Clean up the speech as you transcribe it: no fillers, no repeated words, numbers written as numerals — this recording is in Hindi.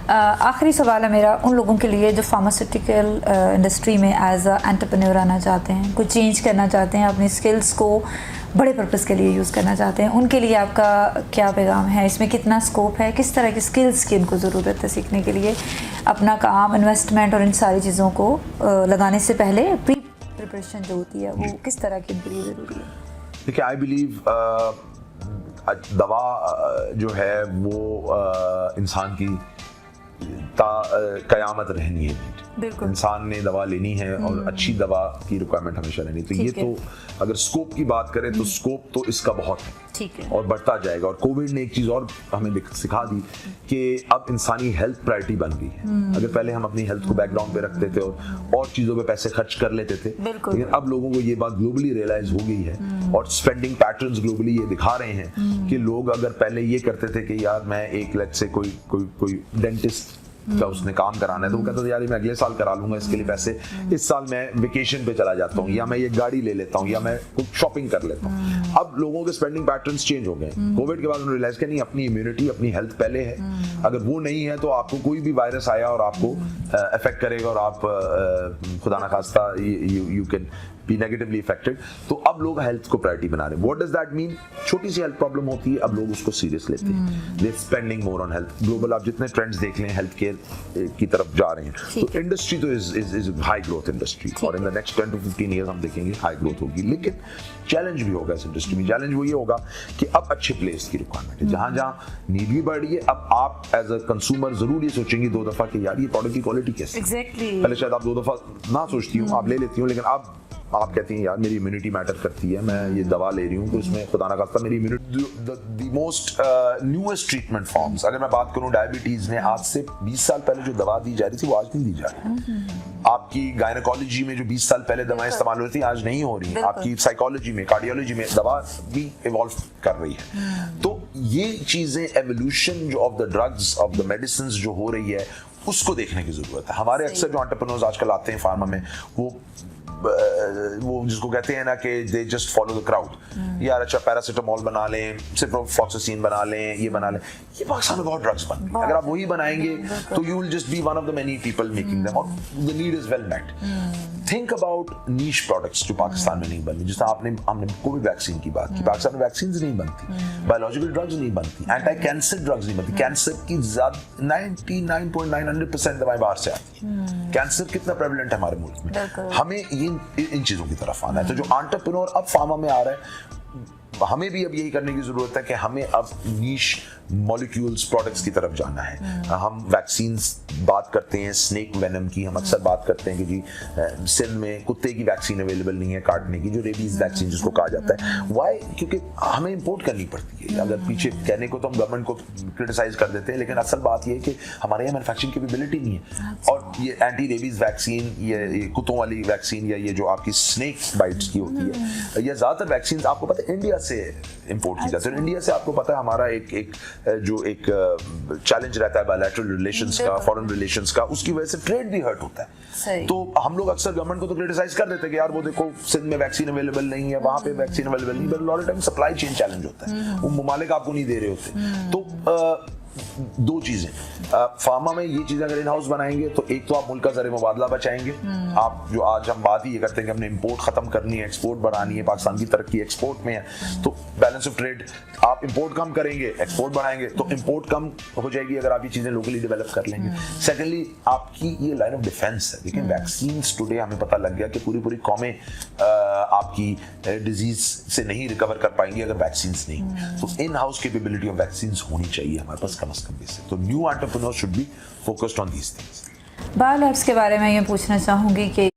आखिरी सवाल है मेरा उन लोगों के लिए जो फार्मास्यूटिकल इंडस्ट्री में एज अ एंटरप्रेन्योर आना चाहते हैं, कुछ चेंज करना चाहते हैं, अपनी स्किल्स को बड़े पर्पस के लिए यूज़ करना चाहते हैं, उनके लिए आपका क्या पैगाम है? इसमें कितना स्कोप है? किस तरह की स्किल्स की उनको ज़रूरत है सीखने के लिए? अपना काम, इन्वेस्टमेंट और इन सारी चीज़ों को लगाने से पहले प्री प्रिपरेशन जो होती है वो किस तरह की उनके लिए ज़रूरी है? देखिए, आई बिलीव दवा जो है वो इंसान की कयामत रहनी है। इंसान ने दवा लेनी है और अच्छी दवा की रिक्वायरमेंट हमेशा रहनी। तो ये तो अगर स्कोप की बात करें तो स्कोप तो इसका बहुत है और बढ़ता जाएगा। और कोविड ने एक चीज और हमें सिखा दी कि अब इंसानी हेल्थ प्रायोरिटी बन गई है। अगर पहले हम अपनी हेल्थ को बैकग्राउंड पे रखते थे और चीजों पे पैसे खर्च कर लेते थे, लेकिन अब लोगों को ये बात ग्लोबली रियलाइज हो गई है और स्पेंडिंग पैटर्न्स ग्लोबली ये दिखा रहे हैं कि लोग अगर पहले ये करते थे कि यार मैं एक लेट से कोई डेंटिस्ट का उसने काम कराना है तो वो कहता था यार मैं अगले साल करा लूंगा, इसके लिए पैसे इस साल मैं वेकेशन पे चला जाता हूँ या मैं ये गाड़ी ले लेता हूँ या मैं कुछ शॉपिंग कर लेता हूँ। अब लोगों के स्पेंडिंग पैटर्न्स चेंज हो गए। कोविड के बाद उन्होंने रियलाइज किया नहीं, अपनी इम्यूनिटी अपनी हेल्थ पहले है। अगर वो नहीं है तो आपको कोई भी वायरस आया और आपको अफेक्ट करेगा और आप खुदा ना खास्ता you can be negatively affected. तो अब लोग हेल्थ को प्रायोरिटी बना रहे हैं। What does that mean? छोटी सी हेल्थ प्रॉब्लम होती है, अब लोग उसको सीरियस लेते हैं। They spending more on health. Global आप जितने ट्रेंड्स देख लें हेल्थ केयर की तरफ जा रहे हैं। तो इंडस्ट्री तो इज हाई ग्रोथ इंडस्ट्री और in the next 10 to 15 years हम देखेंगे हाई ग्रोथ होगी। लेकिन चैलेंज भी होगा इस इंडस्ट्री में। चैलेंज वो ये होगा कि अब अच्छे प्लेस की रिक्वायरमेंट है। जहां जहां नीड भी बढ़ रही है, अब आप एज अ कंज्यूमर जरूर ये सोचेंगे 2 दफा कि यार ये प्रोडक्ट की क्वालिटी कैसी है। पहले शायद आप 2 दफा ना सोचती हूँ, आप ले लेती हूँ, लेकिन अब आप कहती हैं यार मेरी इम्यूनिटी मैटर करती है, मैं ये दवा ले रही हूँ तो इसमें खुदा ना खास्ता मेरी immunity. The most newest treatment forms, अगर मैं बात करूँ डायबिटीज में, आज से 20 साल पहले जो दवा दी जा रही थी वो आज नहीं दी जा रही। आपकी गायनेकोलॉजी में जो 20 साल पहले दवाएं इस्तेमाल हो रही थी आज नहीं हो रही। आपकी साइकोलॉजी में, कार्डियोलॉजी में दवा भी इवॉल्व कर रही है। तो ये चीजें एवोल्यूशन जो of the drugs of the medicine जो हो रही है उसको देखने की जरूरत है। हमारे अक्सर जो एंटरप्रेन्योर्स आजकल आते हैं फार्मा में वो जिसको कहते हैं ना कि they just follow the crowd. यार अच्छा पैरासिटामोल बना लें, सिप्रोफ्लॉक्सासिन बना लें, ये बना लें। ये पाकिस्तान में बहुत ड्रग्स बन रही है। अगर आप वही बनाएंगे तो you will just be one of the many people making them और the need is well met. Think about niche products जो पाकिस्तान में नहीं बन रही। जैसे हमने कोविड वैक्सीन की बात की, पाकिस्तान में वैक्सीन नहीं बनती, बायोलॉजिकल ड्रग्स नहीं बनती, एंटी कैंसर ड्रग्स नहीं बनती। कैंसर की 99.900% दवाएं बाहर से आती है। कैंसर कितना प्रेवलेंट है हमारे मुल्क में। हमें इन चीजों की तरफ आना है। तो जो एंटरप्रेन्योर अब फार्मा में आ रहा है, हमें भी अब यही करने की जरूरत है कि हमें अब नीश मॉलिक्यूल्स प्रोडक्ट्स की तरफ जाना है। हम वैक्सीन्स बात करते हैं स्नेक वेनम की, हम अक्सर बात करते हैं कि जी सिंध में कुत्ते की वैक्सीन अवेलेबल नहीं है काटने की, जो रेबीज वैक्सीन जिसको कहा जाता है। वाई? क्योंकि हमें इंपोर्ट करनी पड़ती है। अगर पीछे कहने को तो हम गवर्नमेंट को क्रिटिसाइज कर देते हैं, लेकिन असल बात ये है कि हमारे यहाँ मैन्युफैक्चरिंग कैपेबिलिटी नहीं है। और ये एंटी रेबीज वैक्सीन, ये कुत्तों वाली वैक्सीन या ये जो आपकी स्नेक बाइट्स की होती है, या ज्यादातर वैक्सीन आपको पता है इंडिया से इंपोर्ट की जाती है। इंडिया से आपको पता है हमारा एक चैलेंज रहता है बायलैटरल रिलेशंस का, फॉरेन रिलेशंस का, उसकी वजह से ट्रेड भी हर्ट होता है। तो हम लोग अक्सर गवर्नमेंट को तो क्रिटिसाइज कर देते हैं कि यार वो देखो सिंध में वैक्सीन अवेलेबल नहीं है, वहां पे वैक्सीन अवेलेबल नहीं, but lot of time supply chain challenge होता है, वो ममालिक आपको नहीं दे रहे होते। तो 2 चीजें फार्मा में ये चीजें अगर इन हाउस बनाएंगे तो एक तो आप मुल्क का ज़र मुबादला बचाएंगे। आप जो आज हम बात ही ये करते हैं कि हमने इंपोर्ट खत्म करनी है, एक्सपोर्ट बढ़ानी है, पाकिस्तान की तरक्की एक्सपोर्ट में है, तो बैलेंस ऑफ ट्रेड, आप इंपोर्ट कम करेंगे एक्सपोर्ट बढ़ाएंगे तो इंपोर्ट कम हो जाएगी अगर आप ये चीजें लोकली डेवलप कर लेंगे। सेकेंडली आपकी ये लाइन ऑफ डिफेंस है। लेकिन वैक्सीन्स टुडे हमें पता लग गया कि पूरी कौमें आपकी डिजीज से नहीं रिकवर कर पाएंगी अगर वैक्सीन्स नहीं। तो in house capability of vaccines होनी चाहिए हमारे पास कम से कम बेसिक। तो new entrepreneurs should be focused on these things. Bio labs के बारे में ये पूछना चाहूँगी कि